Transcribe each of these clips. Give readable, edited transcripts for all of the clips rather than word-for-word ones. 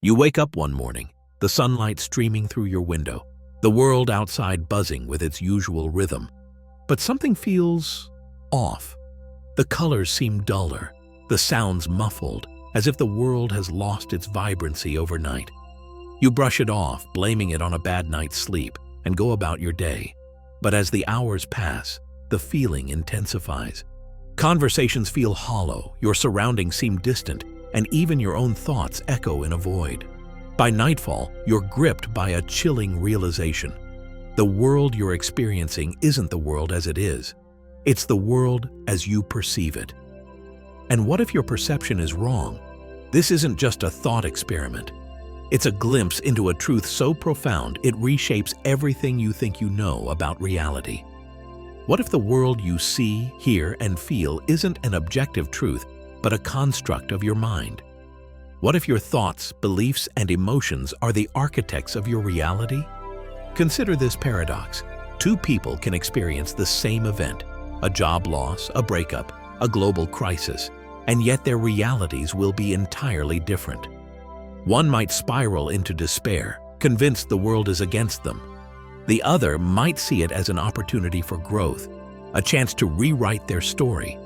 You wake up one morning, the sunlight streaming through your window, the world outside buzzing with its usual rhythm. But something feels off. The colors seem duller, the sounds muffled, as if the world has lost its vibrancy overnight. You brush it off, blaming it on a bad night's sleep, and go about your day. But as the hours pass, the feeling intensifies. Conversations feel hollow, your surroundings seem distant, and even your own thoughts echo in a void. By nightfall, you're gripped by a chilling realization. The world you're experiencing isn't the world as it is. It's the world as you perceive it. And what if your perception is wrong? This isn't just a thought experiment. It's a glimpse into a truth so profound it reshapes everything you think you know about reality. What if the world you see, hear, and feel isn't an objective truth, but a construct of your mind? What if your thoughts, beliefs, and emotions are the architects of your reality? Consider this paradox. Two people can experience the same event, a job loss, a breakup, a global crisis, and yet their realities will be entirely different. One might spiral into despair, convinced the world is against them. The other might see it as an opportunity for growth, a chance to rewrite their story.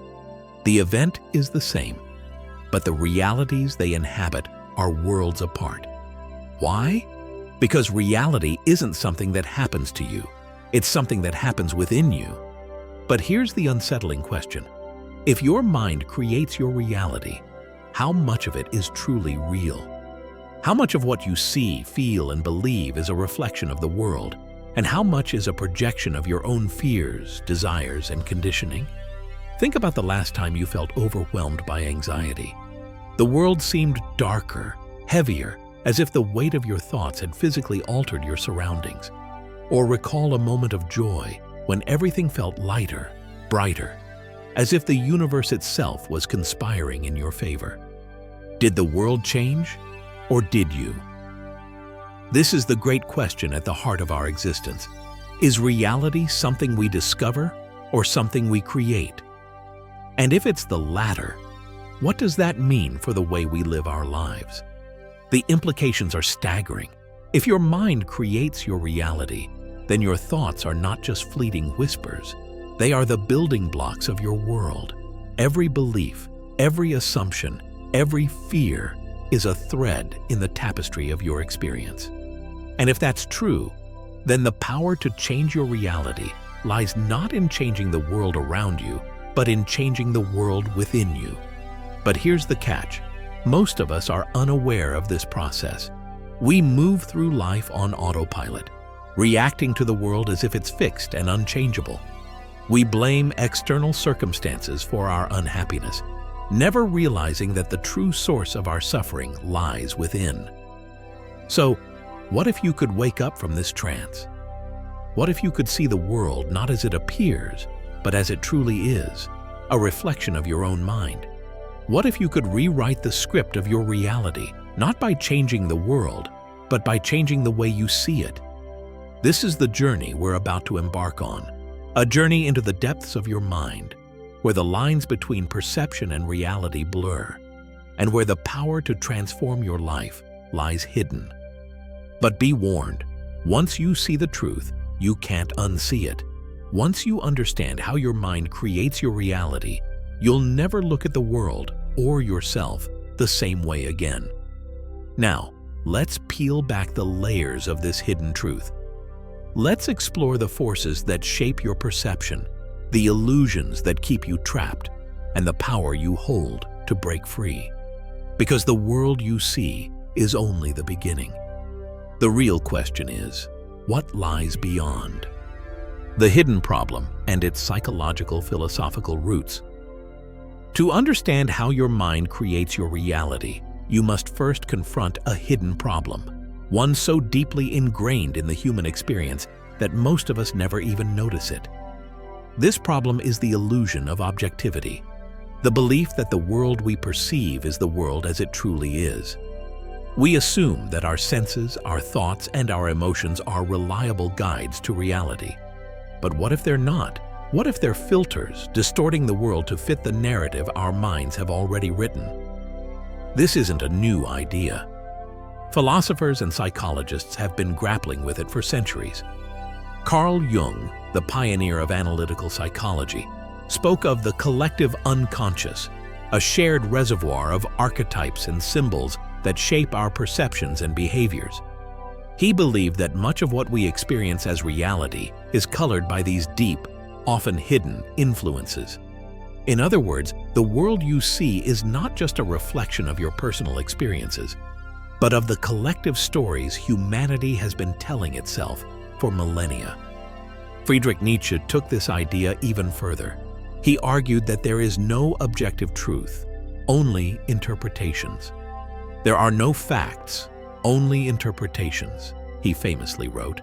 The event is the same, but the realities they inhabit are worlds apart. Why? Because reality isn't something that happens to you. It's something that happens within you. But here's the unsettling question. If your mind creates your reality, how much of it is truly real? How much of what you see, feel, and believe is a reflection of the world? And how much is a projection of your own fears, desires, and conditioning? Think about the last time you felt overwhelmed by anxiety. The world seemed darker, heavier, as if the weight of your thoughts had physically altered your surroundings. Or recall a moment of joy when everything felt lighter, brighter, as if the universe itself was conspiring in your favor. Did the world change, or did you? This is the great question at the heart of our existence. Is reality something we discover or something we create? And if it's the latter, what does that mean for the way we live our lives? The implications are staggering. If your mind creates your reality, then your thoughts are not just fleeting whispers. They are the building blocks of your world. Every belief, every assumption, every fear is a thread in the tapestry of your experience. And if that's true, then the power to change your reality lies not in changing the world around you, but in changing the world within you. But here's the catch. Most of us are unaware of this process. We move through life on autopilot, reacting to the world as if it's fixed and unchangeable. We blame external circumstances for our unhappiness, never realizing that the true source of our suffering lies within. So, what if you could wake up from this trance? What if you could see the world not as it appears, but as it truly is, a reflection of your own mind? What if you could rewrite the script of your reality, not by changing the world, but by changing the way you see it? This is the journey we're about to embark on, a journey into the depths of your mind, where the lines between perception and reality blur, and where the power to transform your life lies hidden. But be warned, once you see the truth, you can't unsee it. Once you understand how your mind creates your reality, you'll never look at the world or yourself the same way again. Now, let's peel back the layers of this hidden truth. Let's explore the forces that shape your perception, the illusions that keep you trapped, and the power you hold to break free. Because the world you see is only the beginning. The real question is, what lies beyond? The hidden problem and its psychological philosophical roots. To understand how your mind creates your reality, you must first confront a hidden problem, one so deeply ingrained in the human experience that most of us never even notice it. This problem is the illusion of objectivity, the belief that the world we perceive is the world as it truly is. We assume that our senses, our thoughts, and our emotions are reliable guides to reality. But what if they're not? What if they're filters, distorting the world to fit the narrative our minds have already written? This isn't a new idea. Philosophers and psychologists have been grappling with it for centuries. Carl Jung, the pioneer of analytical psychology, spoke of the collective unconscious, a shared reservoir of archetypes and symbols that shape our perceptions and behaviors. He believed that much of what we experience as reality is colored by these deep, often hidden influences. In other words, the world you see is not just a reflection of your personal experiences, but of the collective stories humanity has been telling itself for millennia. Friedrich Nietzsche took this idea even further. He argued that there is no objective truth, only interpretations. There are no facts, only interpretations, he famously wrote.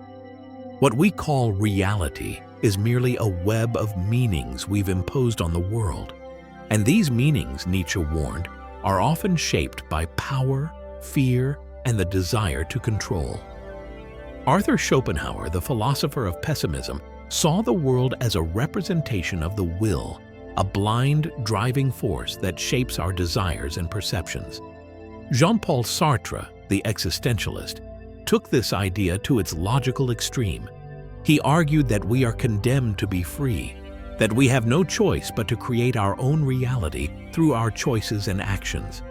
What we call reality is merely a web of meanings we've imposed on the world. And these meanings, Nietzsche warned, are often shaped by power, fear, and the desire to control. Arthur Schopenhauer, the philosopher of pessimism, saw the world as a representation of the will, a blind, driving force that shapes our desires and perceptions. Jean-Paul Sartre, the existentialist, took this idea to its logical extreme. He argued that we are condemned to be free, that we have no choice but to create our own reality through our choices and actions.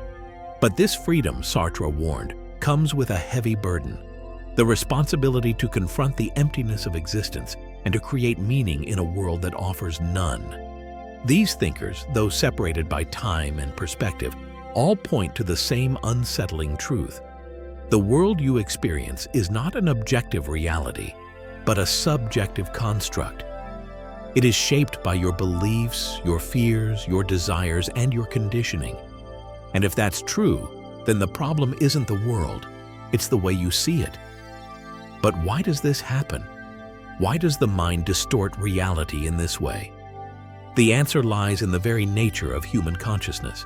But this freedom, Sartre warned, comes with a heavy burden: the responsibility to confront the emptiness of existence and to create meaning in a world that offers none. These thinkers, though separated by time and perspective, all point to the same unsettling truth. The world you experience is not an objective reality, but a subjective construct. It is shaped by your beliefs, your fears, your desires, and your conditioning. And if that's true, then the problem isn't the world, it's the way you see it. But why does this happen? Why does the mind distort reality in this way? The answer lies in the very nature of human consciousness.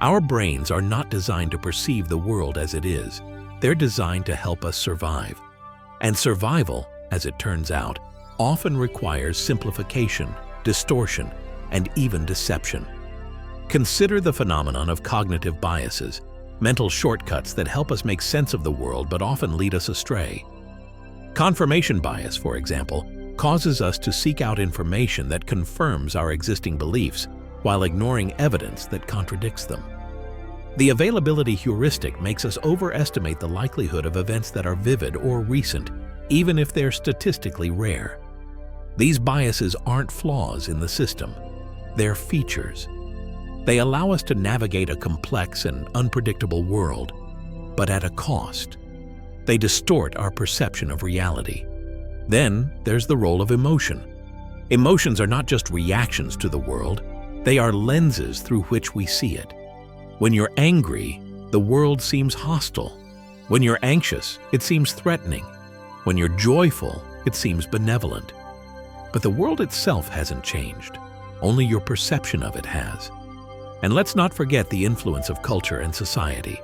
Our brains are not designed to perceive the world as it is. They're designed to help us survive. And survival, as it turns out, often requires simplification, distortion, and even deception. Consider the phenomenon of cognitive biases, mental shortcuts that help us make sense of the world but often lead us astray. Confirmation bias, for example, causes us to seek out information that confirms our existing beliefs while ignoring evidence that contradicts them. The availability heuristic makes us overestimate the likelihood of events that are vivid or recent, even if they're statistically rare. These biases aren't flaws in the system, they're features. They allow us to navigate a complex and unpredictable world, but at a cost. They distort our perception of reality. Then there's the role of emotion. Emotions are not just reactions to the world, they are lenses through which we see it. When you're angry, the world seems hostile. When you're anxious, it seems threatening. When you're joyful, it seems benevolent. But the world itself hasn't changed. Only your perception of it has. And let's not forget the influence of culture and society.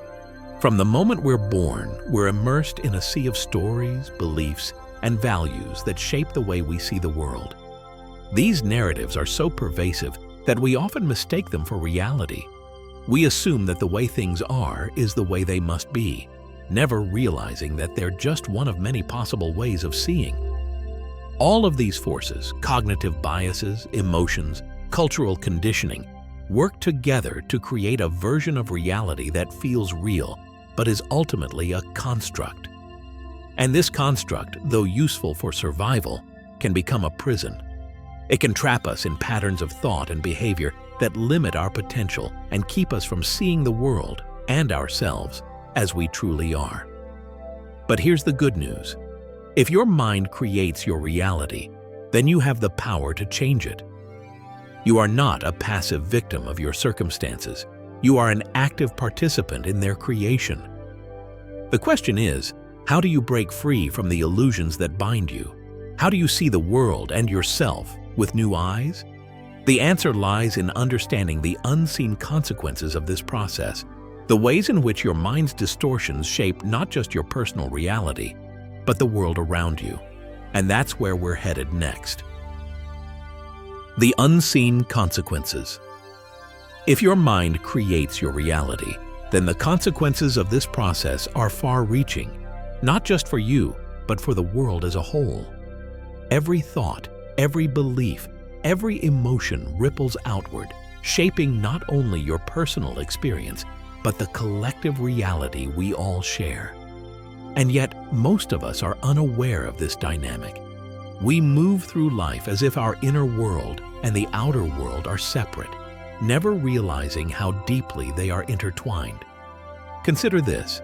From the moment we're born, we're immersed in a sea of stories, beliefs, and values that shape the way we see the world. These narratives are so pervasive that we often mistake them for reality. We assume that the way things are is the way they must be, never realizing that they're just one of many possible ways of seeing. All of these forces, cognitive biases, emotions, cultural conditioning, work together to create a version of reality that feels real, but is ultimately a construct. And this construct, though useful for survival, can become a prison. It can trap us in patterns of thought and behavior that limit our potential and keep us from seeing the world and ourselves as we truly are. But here's the good news. If your mind creates your reality, then you have the power to change it. You are not a passive victim of your circumstances. You are an active participant in their creation. The question is, how do you break free from the illusions that bind you? How do you see the world and yourself with new eyes? The answer lies in understanding the unseen consequences of this process, the ways in which your mind's distortions shape not just your personal reality, but the world around you. And that's where we're headed next. The unseen consequences. If your mind creates your reality, then the consequences of this process are far-reaching, not just for you, but for the world as a whole. Every thought, every belief, every emotion ripples outward, shaping not only your personal experience, but the collective reality we all share. And yet, most of us are unaware of this dynamic. We move through life as if our inner world and the outer world are separate, never realizing how deeply they are intertwined. Consider this: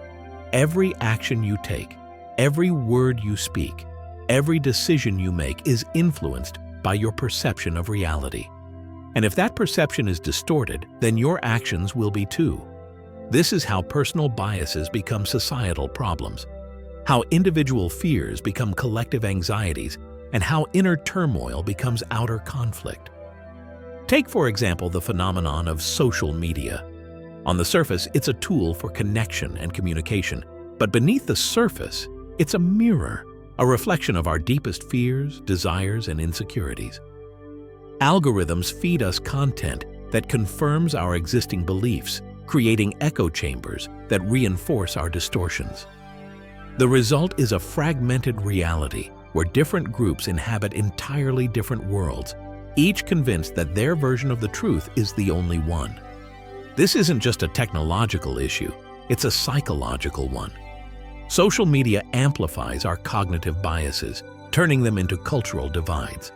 every action you take, every word you speak, every decision you make is influenced by your perception of reality. And if that perception is distorted, then your actions will be too. This is how personal biases become societal problems, how individual fears become collective anxieties, and how inner turmoil becomes outer conflict. Take, for example, the phenomenon of social media. On the surface, it's a tool for connection and communication, but beneath the surface, it's a mirror, a reflection of our deepest fears, desires, and insecurities. Algorithms feed us content that confirms our existing beliefs, creating echo chambers that reinforce our distortions. The result is a fragmented reality where different groups inhabit entirely different worlds, each convinced that their version of the truth is the only one. This isn't just a technological issue, it's a psychological one. Social media amplifies our cognitive biases, turning them into cultural divides.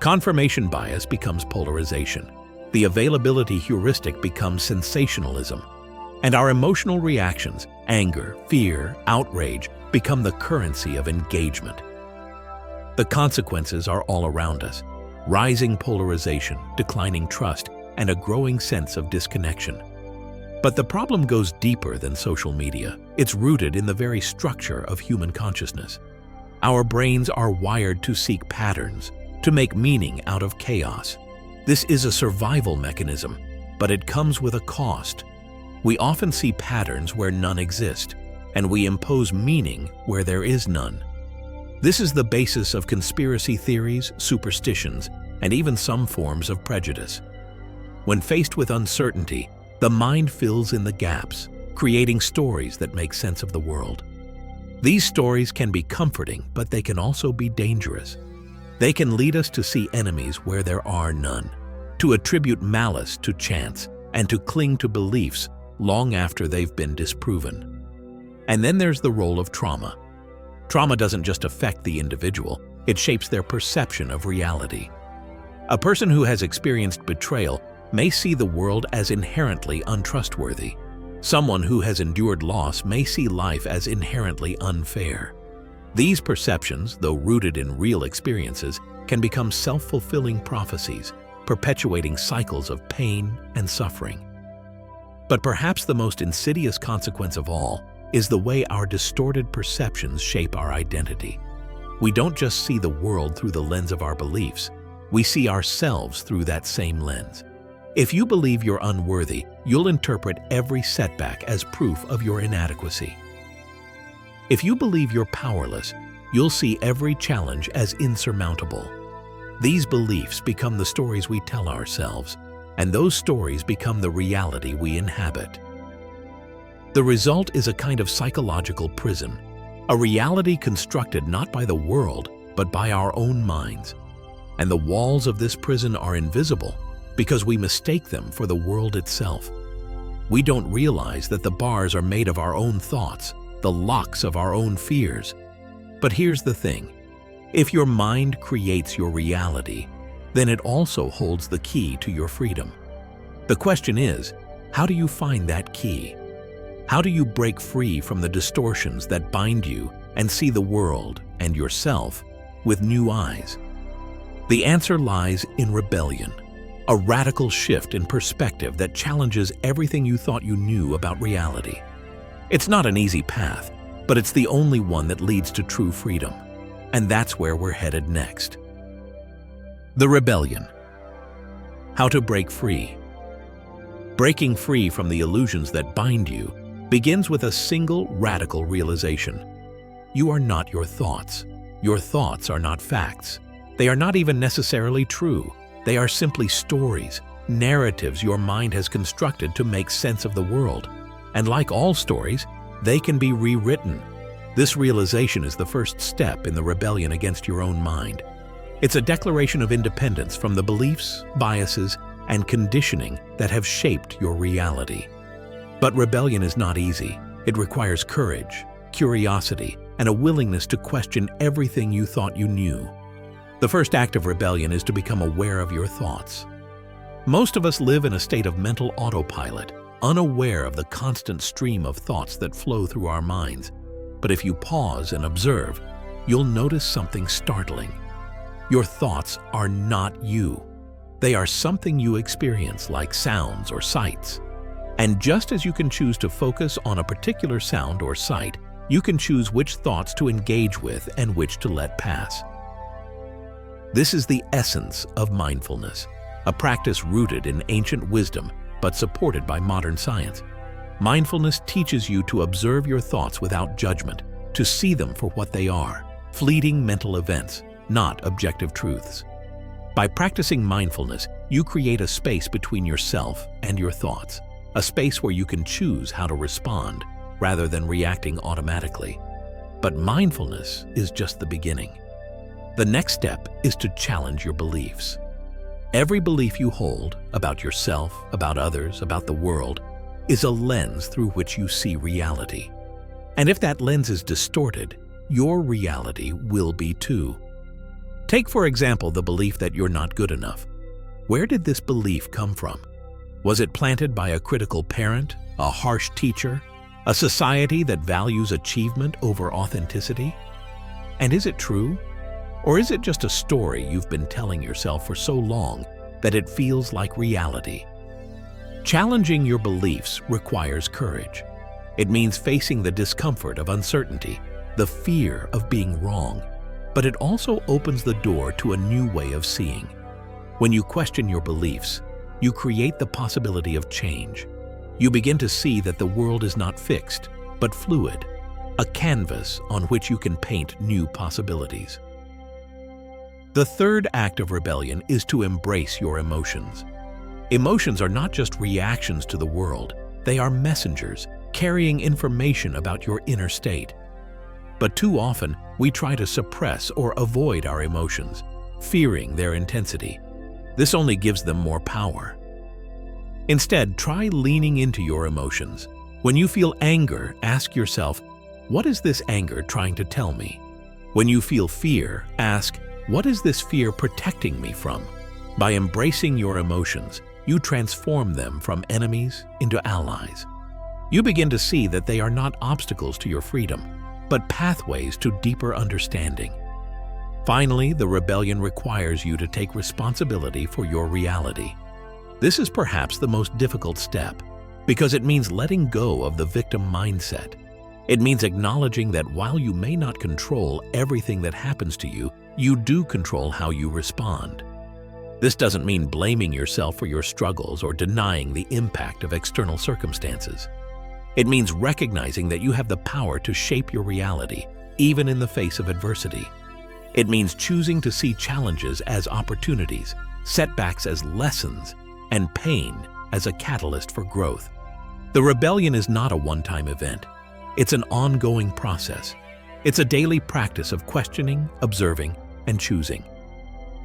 Confirmation bias becomes polarization. The availability heuristic becomes sensationalism. And our emotional reactions, anger, fear, outrage, become the currency of engagement. The consequences are all around us: rising polarization, declining trust, and a growing sense of disconnection. But the problem goes deeper than social media. It's rooted in the very structure of human consciousness. Our brains are wired to seek patterns, to make meaning out of chaos. This is a survival mechanism, but it comes with a cost. We often see patterns where none exist, and we impose meaning where there is none. This is the basis of conspiracy theories, superstitions, and even some forms of prejudice. When faced with uncertainty, the mind fills in the gaps, creating stories that make sense of the world. These stories can be comforting, but they can also be dangerous. They can lead us to see enemies where there are none, to attribute malice to chance, and to cling to beliefs long after they've been disproven. And then there's the role of trauma. Trauma doesn't just affect the individual, it shapes their perception of reality. A person who has experienced betrayal may see the world as inherently untrustworthy. Someone who has endured loss may see life as inherently unfair. These perceptions, though rooted in real experiences, can become self-fulfilling prophecies, perpetuating cycles of pain and suffering. But perhaps the most insidious consequence of all is the way our distorted perceptions shape our identity. We don't just see the world through the lens of our beliefs, we see ourselves through that same lens. If you believe you're unworthy, you'll interpret every setback as proof of your inadequacy. If you believe you're powerless, you'll see every challenge as insurmountable. These beliefs become the stories we tell ourselves, and those stories become the reality we inhabit. The result is a kind of psychological prison, a reality constructed not by the world, but by our own minds. And the walls of this prison are invisible because we mistake them for the world itself. We don't realize that the bars are made of our own thoughts, the locks of our own fears. But here's the thing: if your mind creates your reality, then it also holds the key to your freedom. The question is, how do you find that key? How do you break free from the distortions that bind you and see the world and yourself with new eyes? The answer lies in rebellion, a radical shift in perspective that challenges everything you thought you knew about reality. It's not an easy path, but it's the only one that leads to true freedom. And that's where we're headed next. The rebellion. How to break free. Breaking free from the illusions that bind you begins with a single radical realization. You are not your thoughts. Your thoughts are not facts. They are not even necessarily true. They are simply stories, narratives your mind has constructed to make sense of the world. And like all stories, they can be rewritten. This realization is the first step in the rebellion against your own mind. It's a declaration of independence from the beliefs, biases, and conditioning that have shaped your reality. But rebellion is not easy. It requires courage, curiosity, and a willingness to question everything you thought you knew. The first act of rebellion is to become aware of your thoughts. Most of us live in a state of mental autopilot, unaware of the constant stream of thoughts that flow through our minds. But if you pause and observe, you'll notice something startling. Your thoughts are not you. They are something you experience, like sounds or sights. And just as you can choose to focus on a particular sound or sight, you can choose which thoughts to engage with and which to let pass. This is the essence of mindfulness, a practice rooted in ancient wisdom but supported by modern science. Mindfulness teaches you to observe your thoughts without judgment, to see them for what they are, fleeting mental events, not objective truths. By practicing mindfulness, you create a space between yourself and your thoughts, a space where you can choose how to respond rather than reacting automatically. But mindfulness is just the beginning. The next step is to challenge your beliefs. Every belief you hold about yourself, about others, about the world, is a lens through which you see reality. And if that lens is distorted, your reality will be too. Take, for example, the belief that you're not good enough. Where did this belief come from? Was it planted by a critical parent, a harsh teacher, a society that values achievement over authenticity? And is it true? Or is it just a story you've been telling yourself for so long that it feels like reality? Challenging your beliefs requires courage. It means facing the discomfort of uncertainty, the fear of being wrong, but it also opens the door to a new way of seeing. When you question your beliefs, you create the possibility of change. You begin to see that the world is not fixed, but fluid, a canvas on which you can paint new possibilities. The third act of rebellion is to embrace your emotions. Emotions are not just reactions to the world, they are messengers carrying information about your inner state. But too often, we try to suppress or avoid our emotions, fearing their intensity. This only gives them more power. Instead, try leaning into your emotions. When you feel anger, ask yourself, what is this anger trying to tell me? When you feel fear, ask, what is this fear protecting me from? By embracing your emotions, you transform them from enemies into allies. You begin to see that they are not obstacles to your freedom, but pathways to deeper understanding. Finally, the rebellion requires you to take responsibility for your reality. This is perhaps the most difficult step, because it means letting go of the victim mindset. It means acknowledging that while you may not control everything that happens to you, you do control how you respond. This doesn't mean blaming yourself for your struggles or denying the impact of external circumstances. It means recognizing that you have the power to shape your reality, even in the face of adversity. It means choosing to see challenges as opportunities, setbacks as lessons, and pain as a catalyst for growth. The rebellion is not a one-time event. It's an ongoing process. It's a daily practice of questioning, observing, and choosing.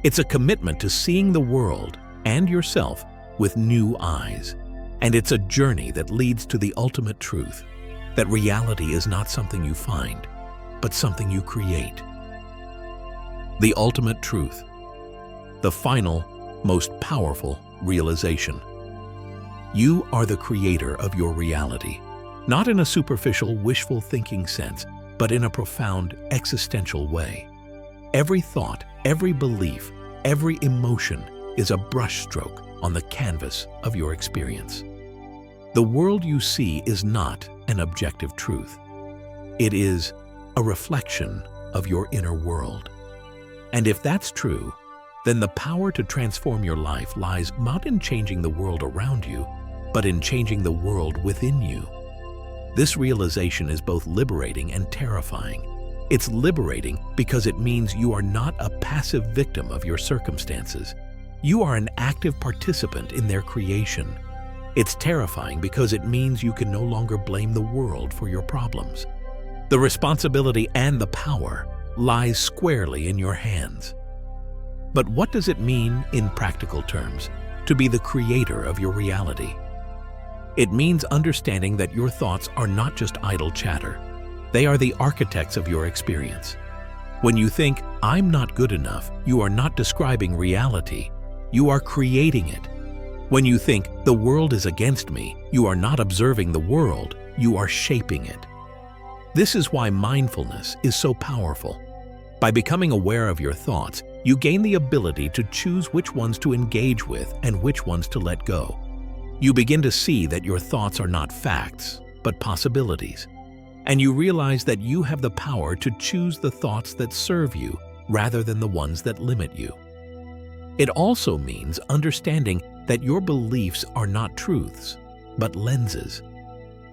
It's a commitment to seeing the world and yourself with new eyes. And it's a journey that leads to the ultimate truth, that reality is not something you find, but something you create. The ultimate truth, the final, most powerful realization. You are the creator of your reality, not in a superficial, wishful thinking sense, but in a profound, existential way. Every thought, every belief, every emotion is a brushstroke on the canvas of your experience. The world you see is not an objective truth. It is a reflection of your inner world. And if that's true, then the power to transform your life lies not in changing the world around you, but in changing the world within you. This realization is both liberating and terrifying. It's liberating because it means you are not a passive victim of your circumstances. You are an active participant in their creation. It's terrifying because it means you can no longer blame the world for your problems. The responsibility and the power lies squarely in your hands. But what does it mean in practical terms to be the creator of your reality? It means understanding that your thoughts are not just idle chatter. They are the architects of your experience. When you think, "I'm not good enough," you are not describing reality. You are creating it. When you think, "The world is against me," you are not observing the world, you are shaping it. This is why mindfulness is so powerful. By becoming aware of your thoughts, you gain the ability to choose which ones to engage with and which ones to let go. You begin to see that your thoughts are not facts, but possibilities. And you realize that you have the power to choose the thoughts that serve you rather than the ones that limit you. It also means understanding that your beliefs are not truths, but lenses.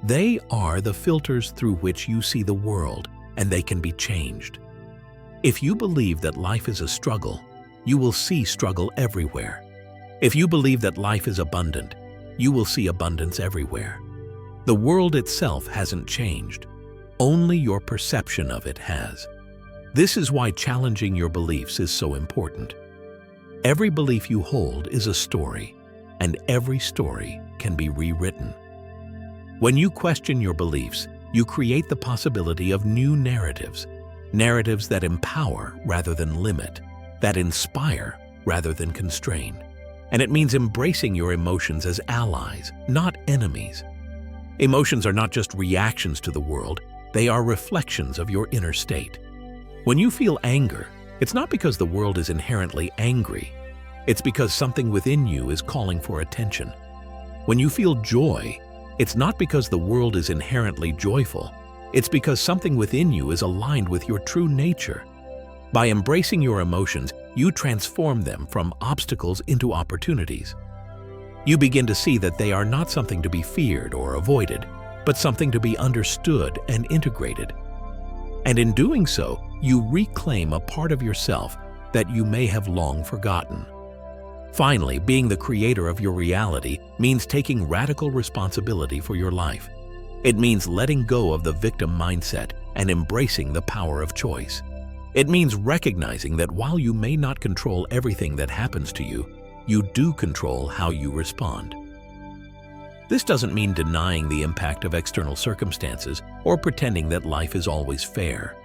They are the filters through which you see the world, and they can be changed. If you believe that life is a struggle, you will see struggle everywhere. If you believe that life is abundant, you will see abundance everywhere. The world itself hasn't changed. Only your perception of it has. This is why challenging your beliefs is so important. Every belief you hold is a story, and every story can be rewritten. When you question your beliefs, you create the possibility of new narratives, narratives that empower rather than limit, that inspire rather than constrain. And it means embracing your emotions as allies, not enemies. Emotions are not just reactions to the world, they are reflections of your inner state. When you feel anger, it's not because the world is inherently angry. It's because something within you is calling for attention. When you feel joy, it's not because the world is inherently joyful. It's because something within you is aligned with your true nature. By embracing your emotions, you transform them from obstacles into opportunities. You begin to see that they are not something to be feared or avoided, but something to be understood and integrated. And in doing so, you reclaim a part of yourself that you may have long forgotten. Finally, being the creator of your reality means taking radical responsibility for your life. It means letting go of the victim mindset and embracing the power of choice. It means recognizing that while you may not control everything that happens to you, you do control how you respond. This doesn't mean denying the impact of external circumstances or pretending that life is always fair.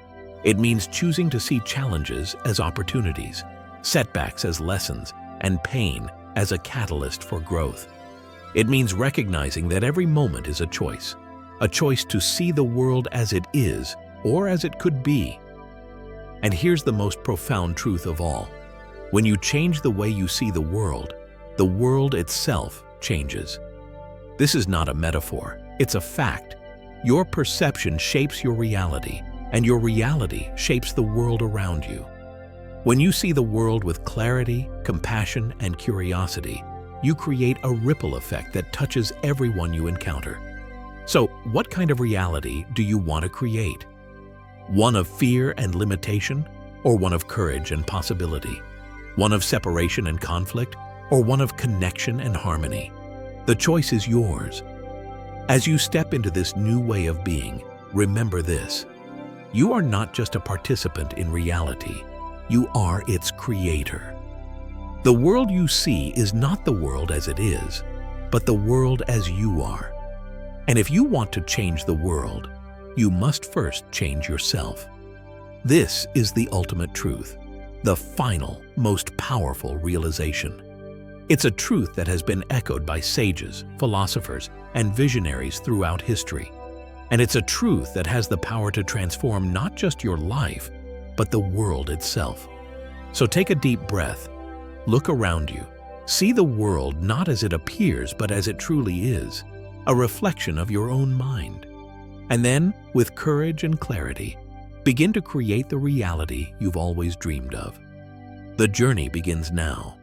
It means choosing to see challenges as opportunities, setbacks as lessons, and pain as a catalyst for growth. It means recognizing that every moment is a choice to see the world as it is or as it could be. And here's the most profound truth of all. When you change the way you see the world itself changes. This is not a metaphor, it's a fact. Your perception shapes your reality, and your reality shapes the world around you. When you see the world with clarity, compassion, and curiosity, you create a ripple effect that touches everyone you encounter. So, what kind of reality do you want to create? One of fear and limitation, or one of courage and possibility? One of separation and conflict, or one of connection and harmony? The choice is yours. As you step into this new way of being, remember this: you are not just a participant in reality, you are its creator. The world you see is not the world as it is, but the world as you are. And if you want to change the world, you must first change yourself. This is the ultimate truth, the final, most powerful realization. It's a truth that has been echoed by sages, philosophers, and visionaries throughout history. And it's a truth that has the power to transform not just your life, but the world itself. So take a deep breath, look around you, see the world not as it appears, but as it truly is, a reflection of your own mind. And then, with courage and clarity, begin to create the reality you've always dreamed of. The journey begins now.